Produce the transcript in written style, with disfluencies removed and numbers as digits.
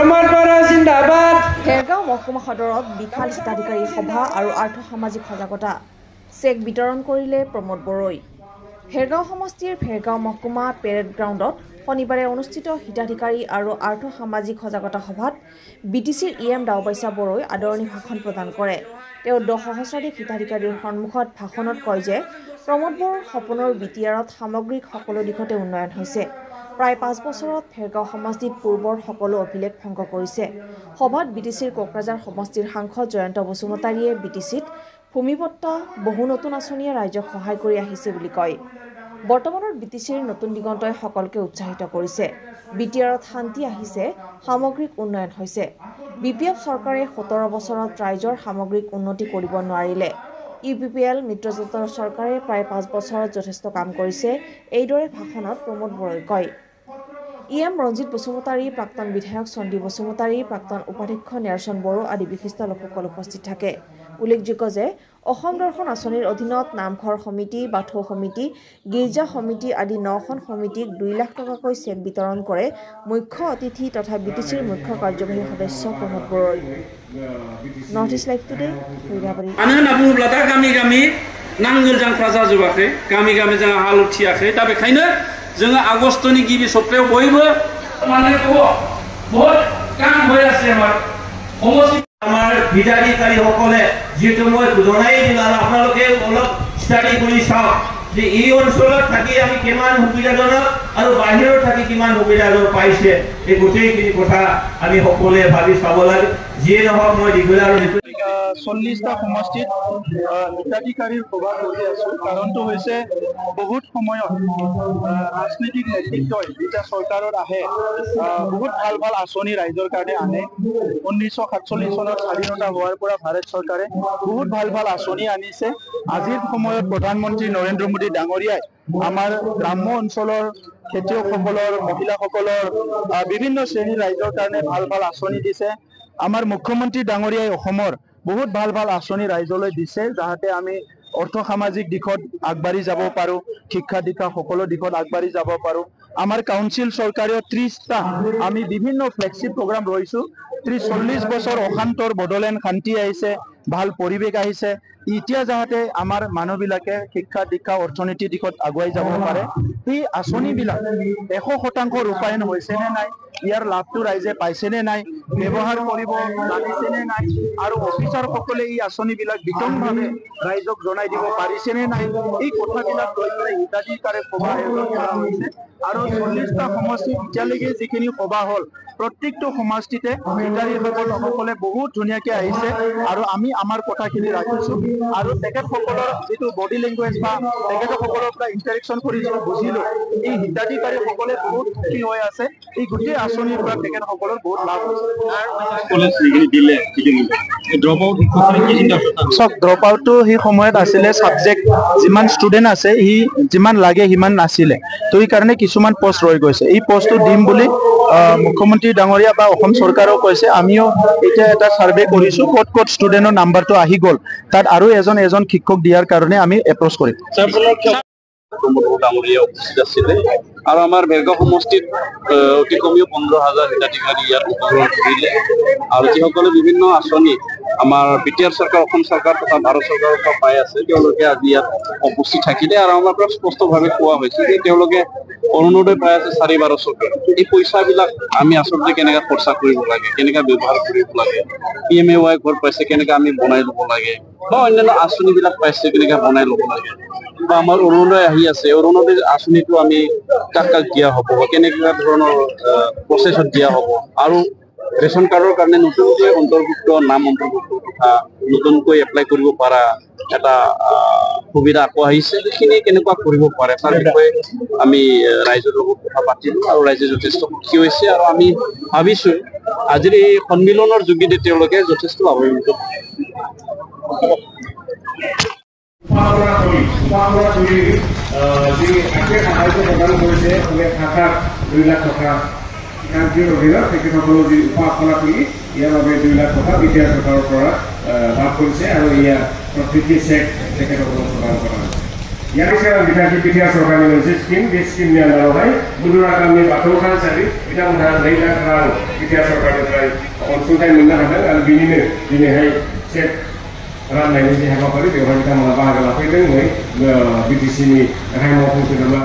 प्रमोद बरा जिंदाबाद। फेरगांव महकुमा सदरत विशाल हिताधिकारी सभा और आर्थ सामाजिक सजागता चेक वितरण करिले प्रमोद बरई। फेरगांव समष्टिर फेरगांव महकुमा पेरेड ग्राउंडत शनिवारे अनुष्ठित हिताधिकारी और आर्थ सामाजिक सजागता सभात बीटीसीर EM दावबाइसा बरई आदरणी भाषण प्रदान करे। 10 सहस्राधिक हिताधिकारीर सन्मुखत भाषणत कय जे प्रमोद बरर सपनर BTRত सामग्रिक सकलो दिखते उन्नयन হৈছে। प्राय 5 বছৰত फेरगांव समष्टित पूर्वर सकलो अभिलेख भंग करिছে। सभात बीटीसीर कोकराझार समष्टिर सांसद जयंत बसुमतारीये बीटीसीत भूमिपट्टा बहु नतुन आँचनिये राइजक सहाय करि आहिছে বুলি কয়। बर्तमाনৰ बीटीसीर नतुन दिगन्तই सकलके उत्साहित करिছে। BTRত शान्ति आहिছে, सामग्रिक उन्नयन হৈছে। BPF सरकारे 17 বছৰত राइजर सामग्रिक उन्नति करिब নোৱাৰিলে। UPPL मित्रजोঁটৰ सरकारे प्राय 5 বছৰত যথেষ্ট কাম কৰিছে। এইদৰে ভাষণত प्रमोद बरई কয়। EM रंजित बसुमतारी, प्राक्तन विधायक चंदी बसुमतारी, प्राक्तन उपाध्यक्ष नेरसन बड़ो आदि विशिष्ट लोकসকল उपस्थित থাকে। उल्लेखযোग्य যে অসম দৰ্শন আঁচনিৰ অধীনত নামঘৰ সমিতি, বাথৌ সমিতি, গীৰ্জা সমিতি আদি 9খন সমিতিক 2 লাখ টকাকৈ চেক বিতৰণ কৰে মুখ্য অতিথি তথা বিটিচিৰ মুখ্য কাৰ্যবাহী সদস্য Pramod Boro. North east live today फैगाबारि। मानो होनना बुङोब्ला दा गामि गामि नांगोल जांख्रा जाजोबाखै, गामि गामि जों हालौथियाखै। दा बेखायनो जोङो आगस्तनि गिबि सप्तायाव बयबो माने बहुत কাম হৈ আছে। আমাৰ হিতাধিকাৰী সকলে যেটো মই জনাই দিম আৰু আপোনালোকে অলপ ষ্টাডি কৰি চাওক যে এই অঞ্চলত থাকি আমি কিমান সুবিধাজনক আৰু বাহিৰত থাকি কিমান সুবিধাজনক পাইছে। এই গোটেইখিনি কথা আমি সকলোৱে ভাবি চাব লাগে। যিয়ে নহওক মই দীঘলীয়া আৰু 40টা সমষ্টিত হিতাধিকাৰীৰ সভা কৰি আছো। কাৰণটো হৈছে বহুত সময়ত ৰাজনৈতিক নেতৃত্বই যেতিয়া চৰকাৰত আহে বহুত ভাল ভাল আঁচনি ৰাইজৰ কাৰণে আনে। 1947 চনত স্বাধীনতা হোৱাৰ পৰা ভাৰত চৰকাৰে বহুত ভাল ভাল আঁচনি আনিছে। আজিৰ সময়ত প্ৰধানমন্ত্ৰী নৰেন্দ্ৰ মোদী ডাঙৰীয়াই আমাৰ গ্ৰাম্য অঞ্চলৰ খেতিয়কসকলৰ, মহিলাসকলৰ বিভিন্ন শ্ৰেণীৰ ৰাইজৰ কাৰণে ভাল ভাল আঁচনি দিছে। আমাৰ মুখ্যমন্ত্ৰী ডাঙৰীয়াই অসমৰ বহুত ভাল ভাল আঁচনি ৰাইজলৈ দিছে, যাতে আমি অৰ্থ সামাজিক দিশত আগবাঢ়ি যাব পাৰো, শিক্ষা দীক্ষা সকলো দিশত আগবাঢ়ি যাব পাৰো। আমাৰ কাউন্সিল চৰকাৰেও 30টা আমি বিভিন্ন ফ্লেগশিপ প্ৰগ্ৰাম ৰৈছো। 40 বছৰ অশান্তৰ বদলেন শান্তি আহিছে, ভাল পৰিৱেশ আহিছে। এতিয়া যাতে আমাৰ মানুহবিলাকে শিক্ষা দীক্ষা অৰ্থনীতি দিশত আগুৱাই যাব পাৰে। এই আঁচনিবিলাক 100% ৰূপায়ণ হৈছে নে নাই, ইয়াৰ লাভটো ৰাইজে পাইছে নে নাই, ব্যৱহাৰ কৰিব জানিছে নে নাই, আৰু অফিচাৰসকলে এই আঁচনিবিলাক বিতংভাৱে ৰাইজক জনাই দিব পাৰিছে নে নাই, এই কথাবিলাক লৈ পেলাই হিতাধিকাৰী সভা আয়োজন কৰা হৈছে। আৰু 40টা সমষ্টিত এতিয়ালৈকে যিখিনি সভা হ'ল প্ৰত্যেকটো সমষ্টিতে হিতাধিকাৰীসকলে বহুত ধুনীয়াকৈ আহিছে আৰু আমি আমাৰ কথাখিনি ৰাখিছো। আৰু তেখেতসকলৰ যিটো বডি লেংগুৱেজ বা তেখেতসকলৰ পৰা ইণ্টাৰেকশ্যন কৰি যিটো বুজিলো, এই হিতাধিকাৰীসকলে বহুত সুখী হৈ আছে। এই গোটেই আঁচনিৰ পৰা তেখেতসকলৰ বহুত লাভ হৈছে। ড্ৰপ আউটটো সেই সময়ত আছিলে ছাবজেক্ট যিমান ষ্টুডেণ্ট আছে সি যিমান লাগে সিমান নাছিলে, তো এই কাৰণে কিছুমান পোষ্ট ৰৈ গৈছে। এই পোষ্টটো দিম বুলি মুখ্যমন্ত্ৰী ডাঙৰীয়া বা অসম চৰকাৰেও কৈছে। আমিও এতিয়া এটা সাৰ্ভে কৰিছো, ক'ত ক'ত ষ্টুডেণ্টৰ নাম্বাৰটো আহি গ'ল, তাত আৰু এজন শিক্ষক দিয়াৰ কাৰণে আমি এপ্ৰ'চ কৰিম। ডাঙৰীয়া উপস্থিত আছিলে আৰু আমাৰ ভেৰগাঁও সমষ্টিত অতি কমেও 15,000 হিতাধিকাৰী ইয়াত অংশগ্ৰহণ কৰিলে। আৰু যিসকলে বিভিন্ন আঁচনি আমাৰ BTR চৰকাৰ, অসম চৰকাৰ তথা ভাৰত চৰকাৰৰ পৰা পাই আছে, তেওঁলোকে আজি ইয়াত উপস্থিত থাকিলে। আৰু আমাৰ পৰা স্পষ্টভাৱে কোৱা হৈছে যে তেওঁলোকে অৰুণোদয় পাই আছে 4-12 এই পইচাবিলাক আমি আচলতে কেনেকৈ খৰচা কৰিব লাগে, কেনেকৈ ব্যৱহাৰ কৰিব লাগে, PMAY ঘৰ পাইছে কেনেকৈ আমি বনাই ল'ব লাগে, বা অন্যান্য আঁচনিবিলাক পাইছে কেনেকৈ বনাই ল'ব লাগে, বা আমাৰ অৰুণোদয় আহি আছে, অৰুণোদয় আঁচনিটো আমি কাক কাক দিয়া হ'ব, কেনেকুৱা ধৰণৰ প্ৰচেছত দিয়া হ'ব, আৰু ৰেচন কাৰ্ডৰ কাৰণে নতুনকৈ নাম অন্তৰ্ভুক্ত তথা নতুনকৈ এপ্লাই কৰিব পৰা এটা সুবিধা আকৌ আহিছে। সেইখিনি কেনেকুৱা কৰিব পাৰে তাৰ বিষয়ে আমি ৰাইজৰ লগত কথা পাতিলোঁ আৰু ৰাইজে যথেষ্ট সুখী হৈছে। আৰু আমি ভাবিছোঁ আজিৰ এই সন্মিলনৰ যোগেদি তেওঁলোকে যথেষ্ট লাভান্বিত হ'ব। ইয়াৰ বাবে 2 লাখ টকা BTR চৰকাৰৰ পৰা লাভ কৰিছে আৰু ইয়াৰ প্ৰত্যেক চেক তেখেতসকলক প্ৰদান কৰা হৈছে। Yang sekarang ditagi BTR सरकारनि मोनसे स्किम बे स्किमनि आन्दारावहाय बुदुरा गामि बाथौ थानसालि बिथांमोनहा 2 लाख रां BTR सरकारनिफ्राय अनसुंथाइ मोननो हादों आरो बिनिनो दिनैहाय चेक राननायनि जे हाबाफारि बेवहाय बिथांमोना बाहागो लाफैदों BTC नि गाहाय मावफुं सोद्रोमा